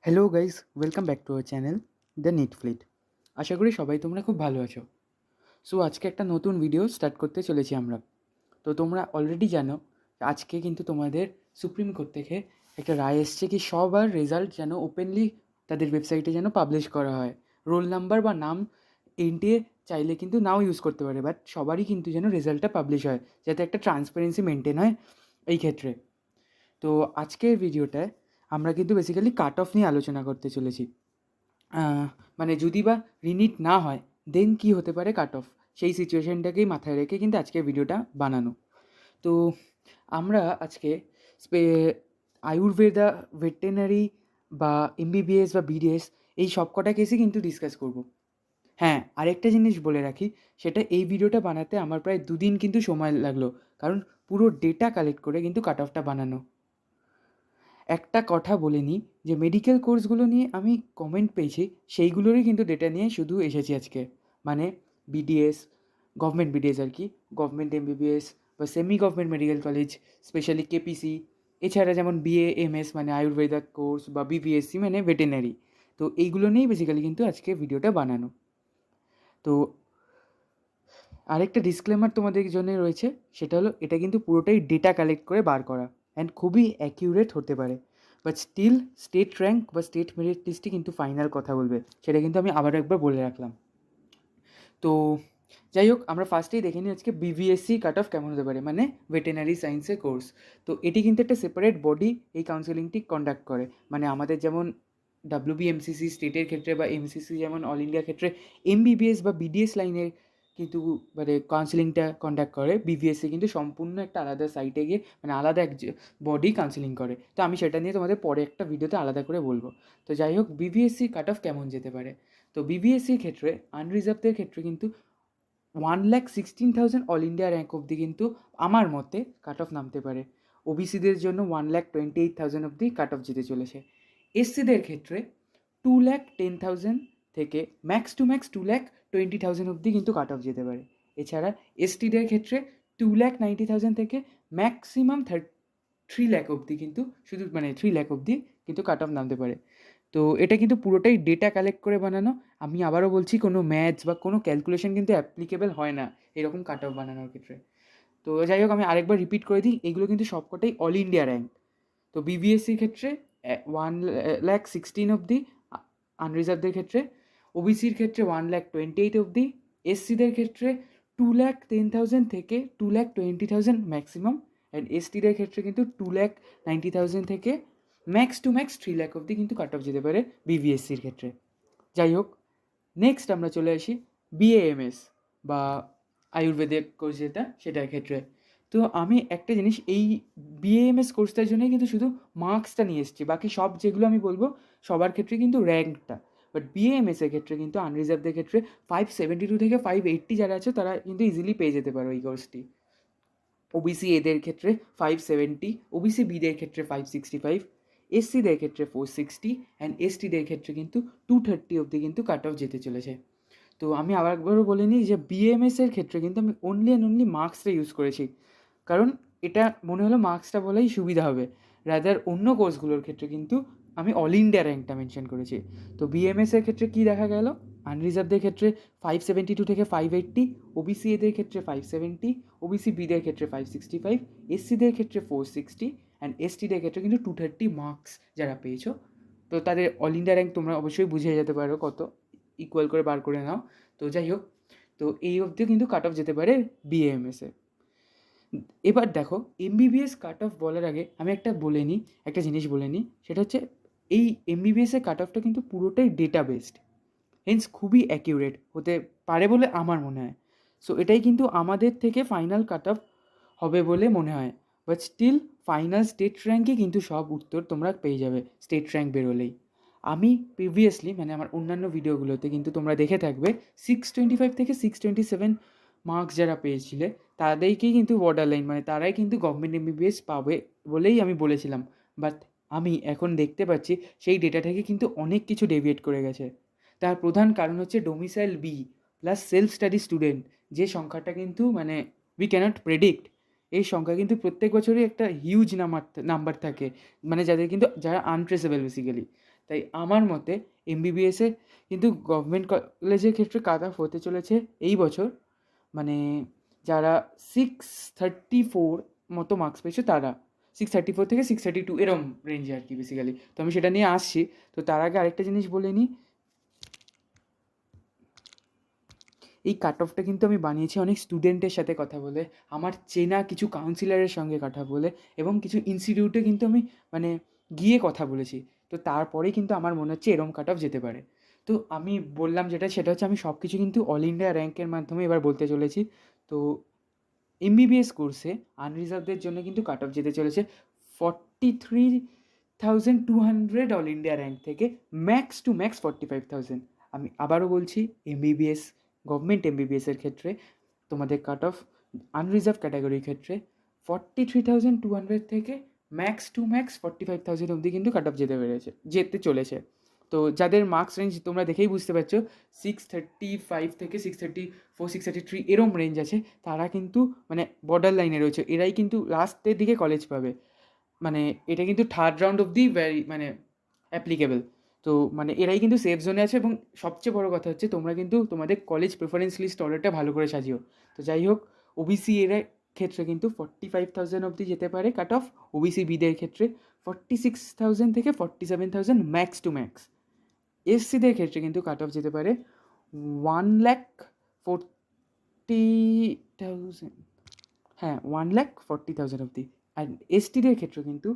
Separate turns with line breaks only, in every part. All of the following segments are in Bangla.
Hello guys, welcome back to our channel the neat fleet. আশা করি সবাই তোমরা খুব ভালো আছো। সো আজকে একটা নতুন ভিডিও স্টার্ট করতে চলেছি আমরা। তো তোমরা অলরেডি জানো আজকে কিন্তু তোমাদের সুপ্রিম কোর্ট থেকে একটা রায় এসছে কি সবার রেজাল্ট যেন ওপেনলি তাদের ওয়েবসাইটে যেন পাবলিশ করা হয়। রোল নাম্বার বা নাম এনটিএ চাইলে কিন্তু নাও ইউজ করতে পারে, বাট সবারই কিন্তু যেন রেজাল্টটা পাবলিশ হয়, যাতে একটা ট্রান্সপারেন্সি মেনটেন হয় এই ক্ষেত্রে। তো আজকের ভিডিওটায় আমরা কিন্তু বেসিক্যালি কাট অফ নিয়ে আলোচনা করতে চলেছি। আহ, মানে যদি বা রিনিট না হয় দেন কি হতে পারে কাট অফ, সেই সিচুয়েশনটাকেই মাথায় রেখে কিন্তু আজকের ভিডিওটা বানানো। তো আমরা আজকে আয়ুর্বেদা, ভেটেরিনারি বা এমবিবিএস বা বিডিএস এই সব কটা কেসই কিন্তু ডিসকাস করব। হ্যাঁ, আরেকটা জিনিস বলে রাখি, সেটা এই ভিডিওটা বানাতে আমার প্রায় 2 দিন কিন্তু সময় লাগলো, কারণ পুরো ডেটা কালেক্ট করে কিন্তু কাট অফটা বানানো। একটা কথা বলে নিই যে মেডিকেল কোর্সগুলো নিয়ে আমি কমেন্ট পেয়েছি, সেইগুলোরই কিন্তু ডেটা নিয়ে শুধু এসেছি আজকে। মানে বিডিএস, গভর্নমেন্ট বিডিএস আর কি, গভর্নমেন্ট এমবিবিএস বা semi government medical college, specially KPC, এছাড়া যেমন বিএএমএস মানে আয়ুর্বেদা কোর্স বা বিবিএসসি মানে ভেটেরিনারি। তো এইগুলো নিয়েই বেসিক্যালি কিন্তু আজকে ভিডিওটা বানানো। তো আরেকটা ডিসক্লেমার তোমাদের জন্য রয়েছে, সেটা হলো এটা কিন্তু পুরোটাই ডেটা কালেক্ট করে বার করা অ্যান্ড খুবই অ্যাকিউরেট হতে পারে, বাট স্টিল স্টেট র্যাঙ্ক বা স্টেট মেরিট লিস্টই কিন্তু ফাইনাল কথা বলবে, সেটা কিন্তু আমি আবারও একবার বলে রাখলাম। তো যাই হোক, আমরা ফার্স্টেই দেখে নিই আজকে বিভিএসসি কাট অফ কেমন হতে পারে, মানে ভেটেনারি সায়েন্সের কোর্স। তো এটি কিন্তু একটা সেপারেট বডি এই কাউন্সেলিংটি কন্ডাক্ট করে। মানে আমাদের যেমন ডাব্লিউবিএমসিসি স্টেটের ক্ষেত্রে বা এমসিসি যেমন অল ইন্ডিয়ার ক্ষেত্রে এমবিবিএস বা বিডিএস লাইনের কিন্তু মানে কাউন্সেলিংটা কন্ডাক্ট করে, বিভিএসসি কিন্তু সম্পূর্ণ একটা আলাদা সাইটে গিয়ে মানে আলাদা এক বডি কাউন্সেলিং করে। তো আমি সেটা নিয়ে তোমাদের পরে একটা ভিডিওতে আলাদা করে বলবো। তো যাই হোক, বিভিএসসি কাট অফ কেমন যেতে পারে। তো বিবিএসসির ক্ষেত্রে আনরিজার্ভদের ক্ষেত্রে কিন্তু 1,16,000 অল ইন্ডিয়া র্যাঙ্ক অবধি কিন্তু আমার মতে কাট অফ নামতে পারে। ওবিসিদের জন্য 1,28,000 অবধি কাট অফ যেতে চলেছে। এসসিদের ক্ষেত্রে 2,10,000 থেকে ম্যাক্স টু ম্যাক্স 2,20,000 অবধি কিন্তু কাট অফ যেতে পারে। এছাড়া এসটিদের ক্ষেত্রে 2,90,000 থেকে ম্যাক্সিমাম 3 লাখ অবধি কিন্তু শুধু মানে 3 লাখ অবধি কিন্তু কাট অফ নামতে পারে। তো এটা কিন্তু পুরোটাই ডেটা কালেক্ট করে বানানো। আমি আবারও বলছি, কোনো ম্যাথস বা কোনো ক্যালকুলেশন কিন্তু অ্যাপ্লিকেবল হয় না এরকম কাট অফ বানানোর ক্ষেত্রে। তো যাই হোক, আমি আরেকবার রিপিট করে দিই, এগুলো কিন্তু সবকটাই অল ইন্ডিয়া র্যাঙ্ক। তো বিবিএসসির ক্ষেত্রে 1,16,000 অবধি, আনরিজার্ভদের ক্ষেত্রে, ওবিসির ক্ষেত্রে 1,28,000 অবধি, এসসিদের ক্ষেত্রে 2,10,000 থেকে 2,20,000 ম্যাক্সিমাম, অ্যান্ড এসটিদের ক্ষেত্রে কিন্তু 2,90,000 থেকে ম্যাক্স টু ম্যাক্স 3 লাখ অবধি কিন্তু কাট অফ যেতে পারে বিবিএসসির ক্ষেত্রে। যাই হোক, নেক্সট আমরা চলে আসি বিএএমএস বা আয়ুর্বেদিক কোর্স যেটা, সেটার ক্ষেত্রে। তো আমি একটা জিনিস, এই বিএএমএস কোর্সটার জন্যই কিন্তু শুধু মার্কসটা নিয়ে এসেছি, বাকি সব যেগুলো আমি বলবো সবার ক্ষেত্রে কিন্তু র্যাঙ্কটা। বাট বিএএমএস এর ক্ষেত্রে কিন্তু আনরিজার্ভদের ক্ষেত্রে 572 থেকে 580 যারা আছে তারা কিন্তু ইজিলি পেয়ে যেতে পারো এই কোর্সটি। ওবিসি এদের ক্ষেত্রে 570, ওবিসি বিদের ক্ষেত্রে 565, এসসিদের ক্ষেত্রে 460, অ্যান্ড এসটিদের ক্ষেত্রে কিন্তু 230 অবধি কিন্তু কাট অফ যেতে চলেছে। তো আমি আবার একবারও বলে নিই যে বিএমএস এর ক্ষেত্রে কিন্তু আমি অনলি অ্যান্ড অনলি মার্কসটা ইউজ করেছি, কারণ এটা মনে হলো মার্কসটা বলেই সুবিধা হবে। রাদার অন্য কোর্সগুলোর ক্ষেত্রে কিন্তু আমি অল ইন্ডিয়া র্যাঙ্কটা মেনশন করেছি। তো বিএমএস এর ক্ষেত্রে কী দেখা গেল, আনরিজার্ভদের ক্ষেত্রে 572 থেকে 580, ওবিসি এদের ক্ষেত্রে 570, ওবিসি বিদের ক্ষেত্রে 565, এসসিদের ক্ষেত্রে 460, অ্যান্ড এসটিদের ক্ষেত্রে কিন্তু 230 মার্কস যারা পেয়েছো। তো তাদের অল ইন্ডিয়া র্যাঙ্ক তোমরা অবশ্যই বুঝে যেতে পারো কত, ইকুয়াল করে বার করে নাও। তো যাই হোক, তো এই অবধিও কিন্তু কাট অফ যেতে পারে বিএএমএসে। এবার দেখো, এমবিবিএস কাট অফ বলার আগে আমি একটা জিনিস বলে নিই, সেটা হচ্ছে এই এমবিবিএসের কাট অফটা কিন্তু পুরোটাই ডেটা বেসড, হেন্স খুবই অ্যাকিউরেট হতে পারে বলে আমার মনে হয়। সো এটাই কিন্তু আমাদের থেকে ফাইনাল কাট অফ হবে বলে মনে হয়, বাট স্টিল ফাইনাল স্টেট র্যাঙ্কে কিন্তু সব উত্তর তোমরা পেয়ে যাবে স্টেট র্যাঙ্ক বেরোলেই। আমি প্রিভিয়াসলি মানে আমার অন্যান্য ভিডিওগুলোতে কিন্তু তোমরা দেখে থাকবে 625 থেকে 627 মার্কস যারা পেয়েছিলে তাদেরকেই কিন্তু বর্ডার লাইন মানে তারাই কিন্তু গভর্নমেন্ট এমবিবিএস পাবে বলেই আমি বলেছিলাম। বাট আমি এখন দেখতে পাচ্ছি সেই ডেটা থেকে কিন্তু অনেক কিছু ডেভিয়েট করে গেছে। তার প্রধান কারণ হচ্ছে domicile B plus self study student, যে সংখ্যাটা কিন্তু মানে উই ক্যানট প্রেডিক্ট। এই সংখ্যা কিন্তু প্রত্যেক বছরই একটা হিউজ নাম্বার থাকে, মানে যাদের কিন্তু যারা আনট্রেসেবল বেসিক্যালি। তাই আমার মতে এমবিবিএসে কিন্তু গভর্নমেন্ট কলেজের ক্ষেত্রে কাট অফ হতে চলেছে এই বছর, মানে যারা 634 মতো মার্কস পেয়েছে তারা 634 থেকে 632 এরম রেঞ্জে আর কি বেসিক্যালি। তো আমি সেটা নিয়ে আসছি। তো তার আগে আরেকটা জিনিস বলে নিই, এই কাট অফটা কিন্তু আমি বানিয়েছি অনেক স্টুডেন্টের সাথে কথা বলে, আমার চেনা কিছু কাউন্সিলরের সঙ্গে কথা বলে, এবং কিছু ইনস্টিটিউটে কিন্তু আমি মানে গিয়ে কথা বলেছি। তো তারপরেই কিন্তু আমার মনে হচ্ছে এরম কাট অফ যেতে পারে। তো আমি বললাম যেটা, সেটা হচ্ছে আমি সব কিছু কিন্তু অল ইন্ডিয়া র্যাঙ্কের মাধ্যমে এবার বলতে চলেছি। তো এমবিবিএস কোর্সে আনরিজার্ভদের জন্য কিন্তু কাট অফ যেতে চলেছে 43,200 অল ইন্ডিয়া র্যাঙ্ক থেকে ম্যাক্স টু ম্যাক্স 45,000। আমি আবারও বলছি, এমবিবিএস গভর্নমেন্ট এমবিবিএসের ক্ষেত্রে তোমাদের কাট অফ আনরিজার্ভ ক্যাটাগরির ক্ষেত্রে 43,200 থেকে ম্যাক্স টু ম্যাক্স 45,000 অবধি কিন্তু কাট অফ যেতে চলেছে। তো যাদের মার্কস রেঞ্জ তোমরা দেখেই বুঝতে পারছো 635 থেকে 634 633 এরম রেঞ্জ আছে, তারা কিন্তু মানে বর্ডার লাইনে রয়েছে, এরাই কিন্তু লাস্টের দিকে কলেজ পাবে। মানে এটা কিন্তু থার্ড রাউন্ড অবধি মানে অ্যাপ্লিকেবল। তো মানে এরাই কিন্তু সেফ জোনে আছে, এবং সবচেয়ে বড় কথা হচ্ছে তোমরা কিন্তু তোমাদের কলেজ প্রেফারেন্স লিস্ট অলরেডি ভালো করে সাজিও। তো যাই হোক, ওবিসি এর ক্ষেত্রে কিন্তু 45,000 অবধি যেতে পারে কাট অফ, ওবিসি বিদের ক্ষেত্রে 46,000 থেকে 47,000 ম্যাক্স টু ম্যাক্স। এসসিদের ক্ষেত্রে কিন্তু কাট অফ যেতে পারে 1,40,000, হ্যাঁ 1,40,000 অবধি। আর এসটিদের ক্ষেত্রে কিন্তু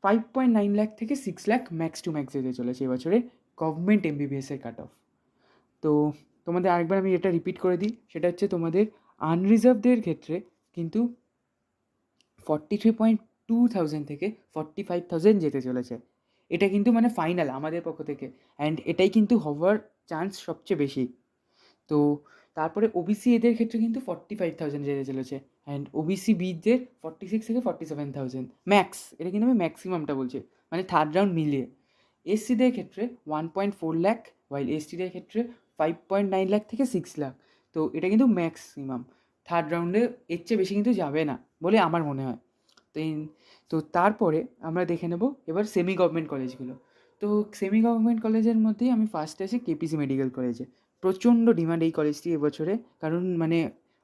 5.9 লাখ থেকে 6 লাখ ম্যাক্স টু ম্যাক্স যেতে চলেছে এবছরে গভর্নমেন্ট এমবিবিএসের কাট অফ। তো তোমাদের আরেকবার আমি এটা রিপিট করে দিই, সেটা হচ্ছে তোমাদের আনরিজার্ভদের ক্ষেত্রে কিন্তু 43,200 থেকে 45,000 যেতে চলেছে। এটা কিন্তু মানে ফাইনাল আমাদের পক্ষ থেকে, অ্যান্ড এটাই কিন্তু হওয়ার চান্স সবচেয়ে বেশি। তো তারপরে ওবিসি এদের ক্ষেত্রে কিন্তু 45,000 যেতে চলেছে, অ্যান্ড ওবিসি বিদের 46 থেকে 47,000 ম্যাক্স। এটা কিন্তু আমি ম্যাক্সিমামটা বলছি, মানে থার্ড রাউন্ড মিলিয়ে। এসসিদের ক্ষেত্রে 1.4 লাখ, ওয়াইল এসটিদের ক্ষেত্রে 5.9 লাখ থেকে 6 লাখ। তো এটা কিন্তু ম্যাক্সিমাম, থার্ড রাউন্ডে এর চেয়ে বেশি কিন্তু যাবে না বলে আমার মনে হয়। তো তো তারপরে আমরা দেখে নেব এবার সেমি গভর্নমেন্ট কলেজগুলো। তো সেমি গভর্নমেন্ট কলেজের মধ্যেই আমি ফার্স্টে আছি কেপিসি মেডিকেল কলেজে। প্রচণ্ড ডিমান্ড এই কলেজটি এবছরে, কারণ মানে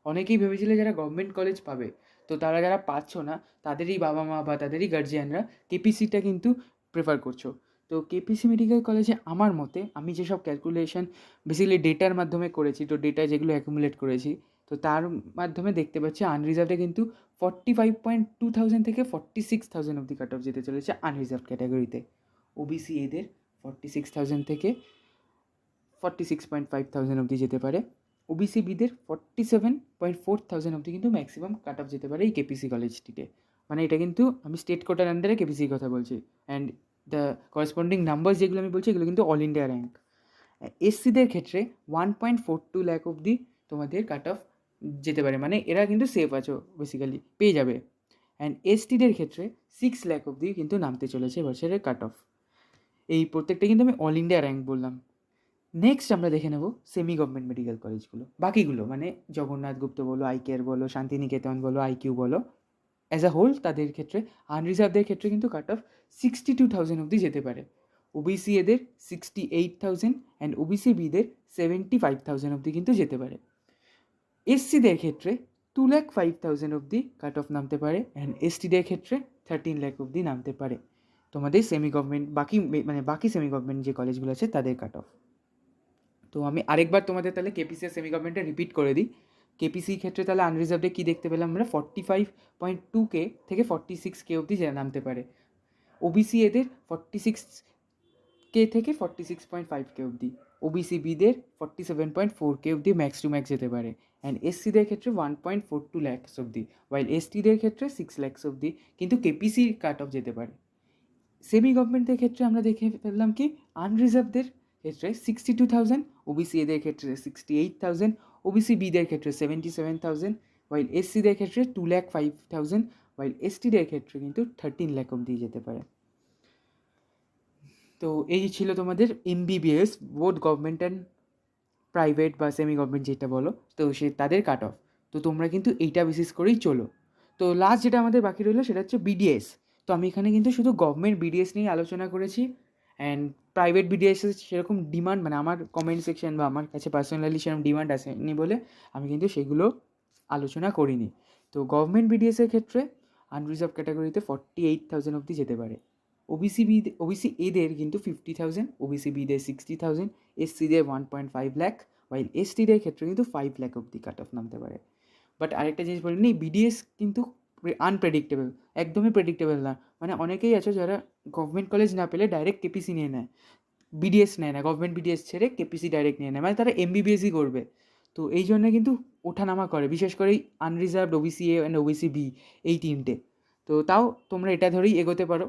অনেকেই ভেবেছিল যারা গভর্নমেন্ট কলেজ পাবে, তো তারা যারা পাচ্ছ না তাদেরই বাবা মা বা তাদেরই গার্জিয়ানরা কেপিসিটা কিন্তু প্রেফার করছো। তো কেপিসি মেডিকেল কলেজে আমার মতে, আমি যেসব ক্যালকুলেশন বেসিক্যালি ডেটার মাধ্যমে করেছি, তো ডেটা যেগুলো অ্যাকুমুলেট করেছি, তো তার মাধ্যমে দেখতে পাচ্ছি আনরিজার্ভে কিন্তু 45,200 থেকে 46,000 অবধি কাট অফ যেতে চলেছে আনরিজার্ভ ক্যাটাগরিতে। ওবিসি এদের 46,000 থেকে 46,500 অবধি যেতে পারে। ওবিসি বিদের 47,400 অবধি কিন্তু ম্যাক্সিমাম কাট অফ যেতে পারে এই কেপিসি কলেজটিতে। মানে এটা কিন্তু আমি স্টেট কোটার আন্ডারে কেপিসির কথা বলছি, অ্যান্ড দ্য করসপন্ডিং নাম্বার যেগুলো আমি বলছি এগুলো কিন্তু অল ইন্ডিয়া র্যাঙ্ক। এসসিদের ক্ষেত্রে 1.42 লাখ অবধি তোমাদের কাট অফ যেতে পারে, মানে এরা কিন্তু সেফ আছো বেসিক্যালি, পেয়ে যাবে। অ্যান্ড এসটিদের ক্ষেত্রে 6 লাখ অবধি কিন্তু নামতে চলেছে বছরের কাট অফ। এই প্রত্যেকটা কিন্তু আমি অল ইন্ডিয়া র্যাঙ্ক বললাম। নেক্সট আমরা দেখে নেব সেমি গভর্নমেন্ট মেডিকেল কলেজগুলো, বাকিগুলো মানে জগন্নাথ গুপ্ত বলো, আইকেয়ার বলো, শান্তিনিকেতন বলো, আইকিউ বলো, অ্যাজ আ হোল তাদের ক্ষেত্রে আনরিজার্ভদের ক্ষেত্রে কিন্তু কাট অফ 62,000 অবধি যেতে পারে। ওবিসি এদের 68,000, অ্যান্ড ওবিসি বিদের 75,000 অবধি কিন্তু যেতে পারে। এসসিদের ক্ষেত্রে 2,05,000 অবধি কাট অফ নামতে পারে, অ্যান্ড এসটিদের ক্ষেত্রে 13 লাখ অবধি নামতে পারে তোমাদের সেমি গভর্নমেন্ট বাকি সেমি গভর্নমেন্ট যে কলেজগুলো আছে তাদের কাট অফ। তো আমি আরেকবার তোমাদের তাহলে কেপিসি আর সেমি গভর্নমেন্টে রিপিট করে দিই। কেপিসির ক্ষেত্রে তাহলে আনরিজার্ভে কী দেখতে পেলাম আমরা, 45.2K থেকে 46K অবধি নামতে পারে। ওবিসি এদের 46K থেকে 46.5K অবধি। ওবিসি বিদের 47.4K অবধি ম্যাক্স টু ম্যাক্স যেতে পারে। অ্যান্ড এসসিদের ক্ষেত্রে 1.42 ল্যাক্স অবধি, ওয়াইল এসটিদের ক্ষেত্রে 6 ল্যাক্স অবধি কিন্তু কেপিসির কাট অফ যেতে পারে। সেমি গভর্নমেন্টের ক্ষেত্রে আমরা দেখে ফেললাম কি, আনরিজার্ভদের ক্ষেত্রে 62,000, ওবিসি এদের ক্ষেত্রে 68,000, ওবিসি বিদের ক্ষেত্রে 77,000, ওয়াইল এসসিদের ক্ষেত্রে 2,05,000, ওয়াইল এসটিদের ক্ষেত্রে কিন্তু 13 লাখ অবধি যেতে পারে। তো এই ছিল তোমাদের MBBS, both government and private বা সেমি গভর্নমেন্ট যেটা বলো, তো তাদের কাট অফ। তো তোমরা কিন্তু এইটা বেসিস করেই চলো। তো লাস্ট যেটা আমাদের বাকি রইলো সেটা হচ্ছে বিডিএস। তো আমি এখানে কিন্তু শুধু গভর্নমেন্ট বিডিএস নিয়ে আলোচনা করেছি, অ্যান্ড প্রাইভেট বিডিএসের সেরকম ডিমান্ড মানে আমার কমেন্ট সেকশন বা আমার কাছে পার্সোনালি সেরকম ডিমান্ড আসেনি বলে আমি কিন্তু সেগুলো আলোচনা করিনি। তো গভর্নমেন্ট বিডিএসের ক্ষেত্রে আনরিজার্ভ ক্যাটাগরিতে 48,000 অবধি যেতে পারে। ওবিসি এদের কিন্তু 50,000, ওবিসি বিদের 60,000, এসসিদের 1.5 লাখ, ওয়াইল এসটিদের ক্ষেত্রে কিন্তু 5 লাখ অবধি কাট অফ নামতে পারে। বাট আরেকটা জিনিস বলিনি, বিডিএস কিন্তু আনপ্রেডিক্টেবল, একদমই প্রেডিক্টেবল না। মানে অনেকেই আছে যারা গভর্নমেন্ট কলেজ না পেলে ডাইরেক্ট কেপিসি নিয়ে নেয়, বিডিএস নেয় না, গভর্নমেন্ট বিডিএস ছেড়ে কেপিসি ডাইরেক্ট নিয়ে নেয়, মানে তারা এমবিবিএসই করবে। তো এই জন্য কিন্তু ওঠানামা করে, বিশেষ করে এই unreserved OBC A and OBC B, এই তিনটে। তো তাও তোমরা এটা ধরেই এগোতে পারো।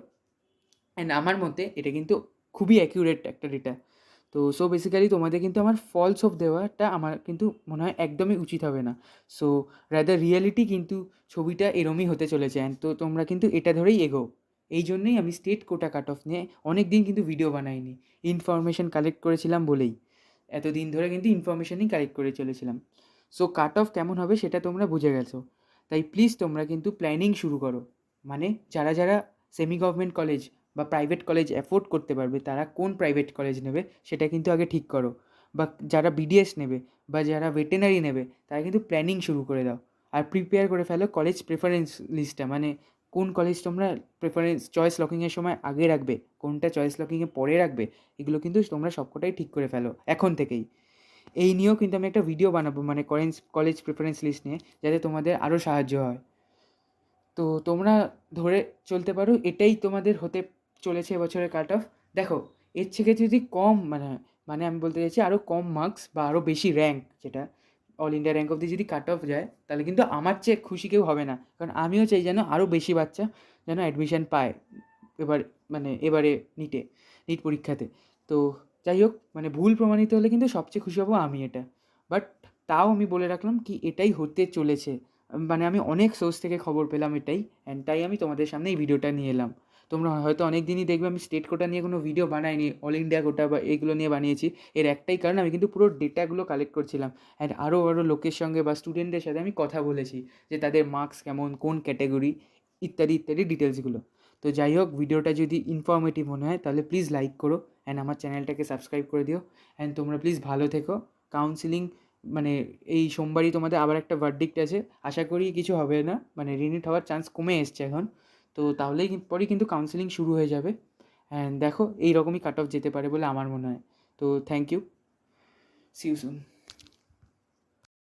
অ্যান্ড আমার মতে এটা কিন্তু খুবই অ্যাকিউরেট একটা ডেটা। তো সো বেসিক্যালি তোমাদের কিন্তু আমার ফলস অফ দেওয়াটা আমার কিন্তু মনে হয় একদমই উচিত হবে না। সো রাদার রিয়ালিটি কিন্তু ছবিটা এরমই হতে চলেছে। অ্যান্ড তো তোমরা কিন্তু এটা ধরেই এগোও। এই জন্যই আমি স্টেট কোটা কাট অফ নিয়ে অনেক দিন কিন্তু ভিডিও বানাইনি, ইনফরমেশন কালেক্ট করেছিলাম বলেই। এতদিন ধরে কিন্তু ইনফরমেশনই কালেক্ট করে চলেছিলাম। সো কাট অফ কেমন হবে সেটা তোমরা বুঝে গেছো। তাই প্লিজ তোমরা কিন্তু প্ল্যানিং শুরু করো। মানে যারা যারা সেমি গভর্নমেন্ট কলেজ বা প্রাইভেট কলেজ অ্যাফোর্ড করতে পারবে তারা কোন প্রাইভেট কলেজ নেবে সেটা কিন্তু আগে ঠিক করো। বা যারা বিডিএস নেবে বা যারা ভেটেনারি নেবে তারা কিন্তু প্ল্যানিং শুরু করে দাও। আর প্রিপেয়ার করে ফেলো কলেজ প্রেফারেন্স লিস্টটা, মানে কোন কলেজ তোমরা প্রেফারেন্স চয়েস লকিংয়ের সময় আগে রাখবে, কোনটা চয়েস লকিংয়ে পরে রাখবে, এগুলো কিন্তু তোমরা সবকটাই ঠিক করে ফেলো এখন থেকেই। এই নিয়েও কিন্তু আমি একটা ভিডিও বানাবো, মানে কলেজ প্রেফারেন্স লিস্ট নিয়ে, যাতে তোমাদের আরও সাহায্য হয়। তো তোমরা ধরে চলতে পারো এটাই তোমাদের হতে চলেছে এবছরের কাট অফ। দেখো, এর থেকে যদি কম মানে মানে আমি বলতে চাইছি আরও কম মার্কস বা আরও বেশি র্যাঙ্ক, যেটা অল ইন্ডিয়া র্যাঙ্ক অবধি যদি কাট অফ যায়, তাহলে কিন্তু আমার চেয়ে খুশি কেউ হবে না। কারণ আমিও চাই যেন আরও বেশি বাচ্চা যেন অ্যাডমিশন পায় এবার, মানে এবারে নিট পরীক্ষাতে। তো যাই হোক, মানে ভুল প্রমাণিত হলে কিন্তু সবচেয়ে খুশি হব আমি এটা। বাট তাও আমি বলে রাখলাম কি এটাই হতে চলেছে, মানে আমি অনেক সোর্স থেকে খবর পেলাম এটাই, অ্যান্ড তাই আমি তোমাদের সামনে এই ভিডিওটা নিয়ে এলাম। তোমরা হয়তো অনেক দিনই দেখবে আমি স্টেট কোটা নিয়ে কোনো ভিডিও বানাইনি, অল ইন্ডিয়া কোটা বা এগুলো নিয়ে বানিয়েছি। এর একটাই কারণ, আমি কিন্তু পুরো ডেটাগুলো কালেক্ট করছিলাম, অ্যান্ড আরও লোকের সঙ্গে বা স্টুডেন্টদের সাথে আমি কথা বলেছি যে তাদের মার্কস কেমন, কোন ক্যাটাগরি, ইত্যাদি ইত্যাদি ডিটেলসগুলো। তো যাই হোক, ভিডিওটা যদি ইনফরমেটিভ মনে হয় তাহলে প্লিজ লাইক করো, অ্যান্ড আমার চ্যানেলটাকে সাবস্ক্রাইব করে দিও। অ্যান্ড তোমরা প্লিজ ভালো থেকো। কাউন্সিলিং মানে এই সোমবারই তোমাদের আবার একটা ভার্ডিক্ট আছে, আশা করি কিছু হবে না, মানে রিনিট হওয়ার চান্স কমে এসছে এখন। তো তাহলেই পরেই কিন্তু কাউন্সিলিং শুরু হয়ে যাবে। অ্যান্ড দেখো, এই রকমই কাট অফ যেতে পারে বলে আমার মনে হয়। তো thank you, see you soon.